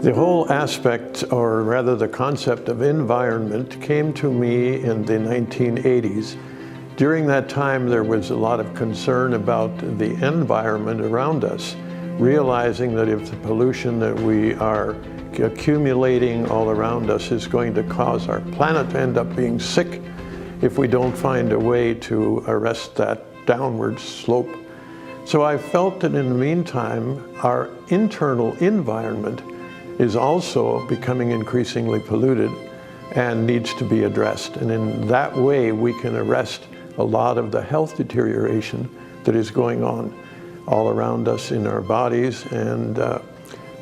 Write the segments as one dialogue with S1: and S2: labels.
S1: The whole aspect, or rather the concept of environment, came to me in the 1980s. During that time, there was a lot of concern about the environment around us, realizing that if the pollution that we are accumulating all around us is going to cause our planet to end up being sick if we don't find a way to arrest that downward slope. So I felt that in the meantime, our internal environment is also becoming increasingly polluted and needs to be addressed. And in that way, we can arrest a lot of the health deterioration that is going on all around us in our bodies and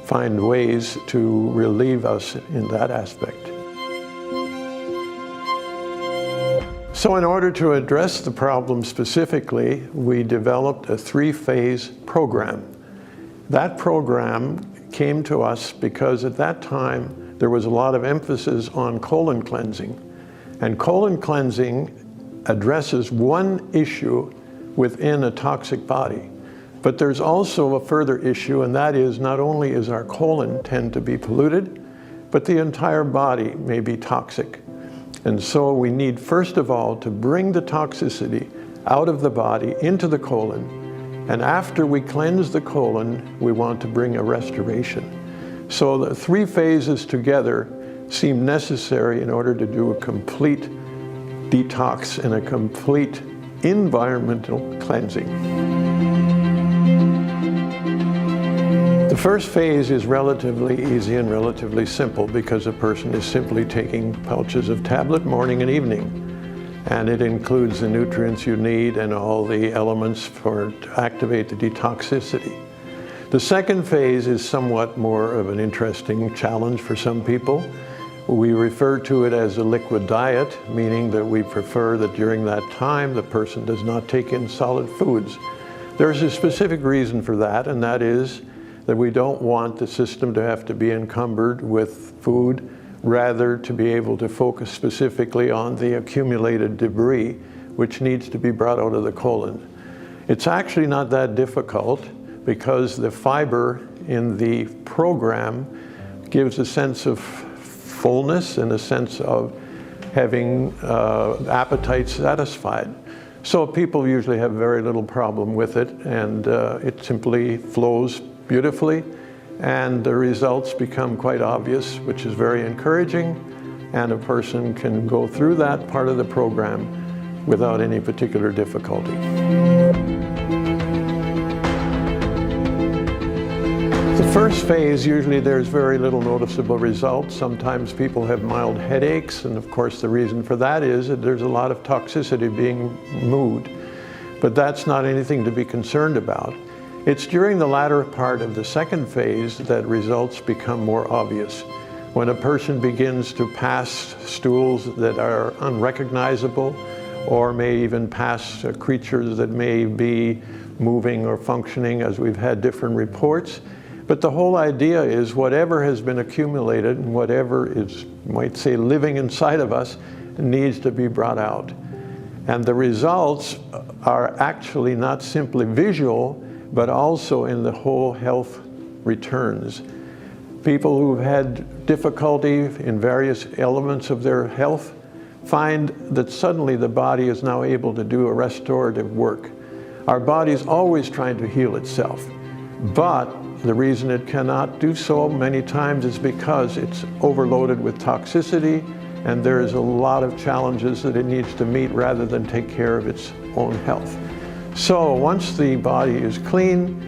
S1: find ways to relieve us in that aspect. So in order to address the problem specifically, we developed a 3-phase program. That program came to us because at that time there was a lot of emphasis on colon cleansing. And colon cleansing addresses one issue within a toxic body. But there's also a further issue, and that is not only is our colon tend to be polluted, but the entire body may be toxic. And so we need, first of all, to bring the toxicity out of the body into the colon. And after we cleanse the colon, we want to bring a restoration. So the 3 phases together seem necessary in order to do a complete detox and a complete environmental cleansing. The first phase is relatively easy and relatively simple because a person is simply taking pouches of tablet morning and evening. And it includes the nutrients you need and all the elements to activate the detoxicity. The second phase is somewhat more of an interesting challenge for some people. We refer to it as a liquid diet, meaning that we prefer that during that time the person does not take in solid foods. There's a specific reason for that, and that is that we don't want the system to have to be encumbered with food, rather to be able to focus specifically on the accumulated debris which needs to be brought out of the colon. It's actually not that difficult because the fiber in the program gives a sense of fullness and a sense of having appetite satisfied. So people usually have very little problem with it, and it simply flows beautifully, and the results become quite obvious, which is very encouraging, and a person can go through that part of the program without any particular difficulty. The first phase, usually there's very little noticeable results. Sometimes people have mild headaches, and of course the reason for that is that there's a lot of toxicity being moved, but that's not anything to be concerned about. It's during the latter part of the second phase that results become more obvious. When a person begins to pass stools that are unrecognizable, or may even pass creatures that may be moving or functioning, as we've had different reports. But the whole idea is whatever has been accumulated and whatever is, you might say, living inside of us needs to be brought out. And the results are actually not simply visual, but also in the whole health returns. People who've had difficulty in various elements of their health find that suddenly the body is now able to do a restorative work. Our body is always trying to heal itself, but the reason it cannot do so many times is because it's overloaded with toxicity, and there is a lot of challenges that it needs to meet rather than take care of its own health. So once the body is clean,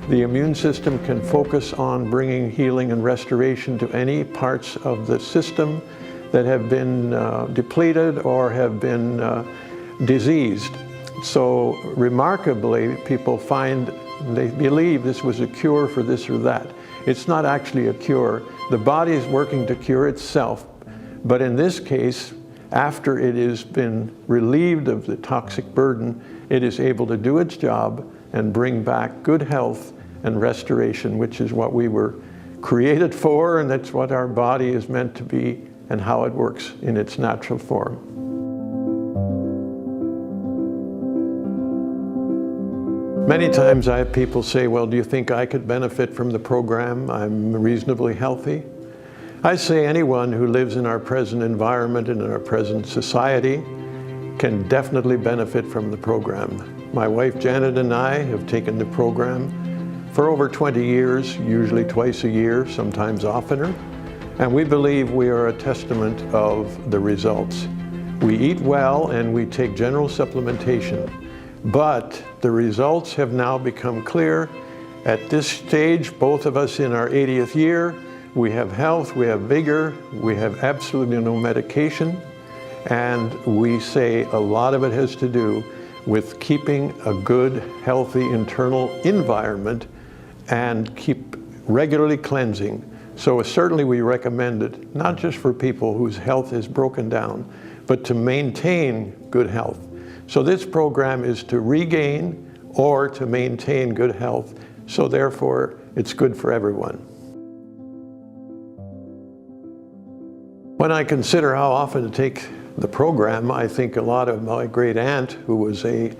S1: the immune system can focus on bringing healing and restoration to any parts of the system that have been depleted or have been diseased. So remarkably, people find they believe this was a cure for this or that. It's not actually a cure. The body is working to cure itself, but in this case, after it has been relieved of the toxic burden, it is able to do its job and bring back good health and restoration, which is what we were created for, and that's what our body is meant to be and how it works in its natural form. Many times I have people say, well, do you think I could benefit from the program? I'm reasonably healthy. I say anyone who lives in our present environment and in our present society can definitely benefit from the program. My wife Janet and I have taken the program for over 20 years, usually twice a year, sometimes oftener, and we believe we are a testament of the results. We eat well and we take general supplementation, but the results have now become clear. At this stage, both of us in our 80th year, we have health, we have vigor, we have absolutely no medication, and we say a lot of it has to do with keeping a good, healthy internal environment and keep regularly cleansing. So certainly we recommend it, not just for people whose health is broken down, but to maintain good health. So this program is to regain or to maintain good health, so therefore it's good for everyone. When I consider how often to take the program, I think a lot of my great aunt, who was a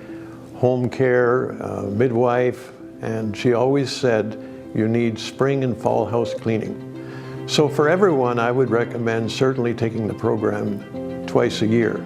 S1: home care midwife, and she always said, you need spring and fall house cleaning. So for everyone, I would recommend certainly taking the program twice a year.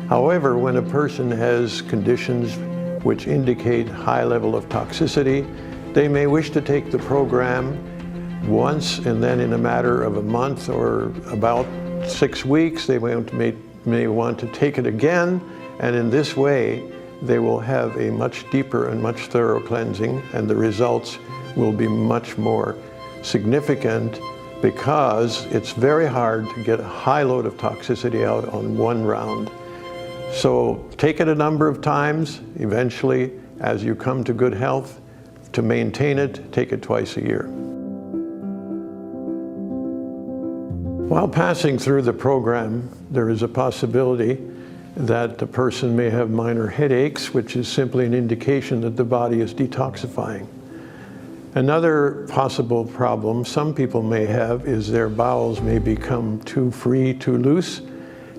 S1: However, when a person has conditions which indicate high level of toxicity, they may wish to take the program once, and then in a matter of a month or about 6 weeks, they may want to take it again, and in this way, they will have a much deeper and much thorough cleansing, and the results will be much more significant, because it's very hard to get a high load of toxicity out on one round. So take it a number of times. Eventually, as you come to good health, to maintain it, take it twice a year. While passing through the program, there is a possibility that the person may have minor headaches, which is simply an indication that the body is detoxifying. Another possible problem some people may have is their bowels may become too free, too loose.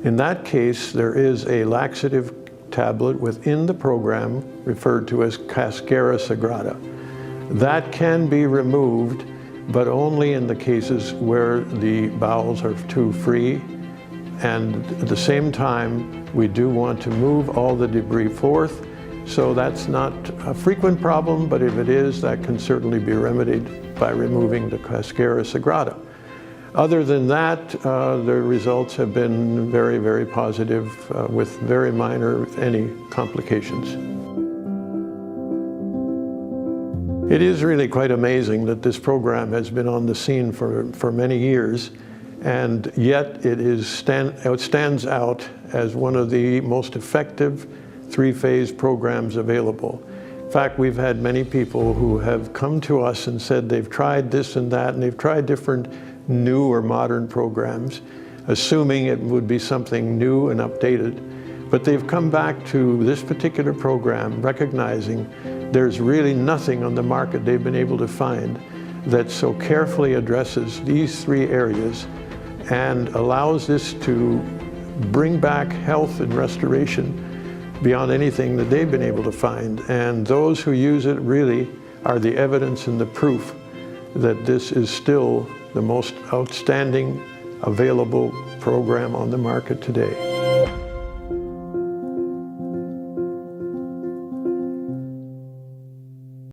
S1: In that case, there is a laxative tablet within the program referred to as Cascara Sagrada. That can be removed, but only in the cases where the bowels are too free. And at the same time, we do want to move all the debris forth. So that's not a frequent problem, but if it is, that can certainly be remedied by removing the Cascara Sagrada. Other than that, the results have been very, very positive with very minor, if any, complications. It is really quite amazing that this program has been on the scene for many years, and yet it stands out as one of the most effective three-phase programs available. In fact, we've had many people who have come to us and said they've tried this and that, and they've tried different new or modern programs, assuming it would be something new and updated. But they've come back to this particular program recognizing there's really nothing on the market they've been able to find that so carefully addresses these three areas and allows this to bring back health and restoration beyond anything that they've been able to find. And those who use it really are the evidence and the proof that this is still the most outstanding available program on the market today.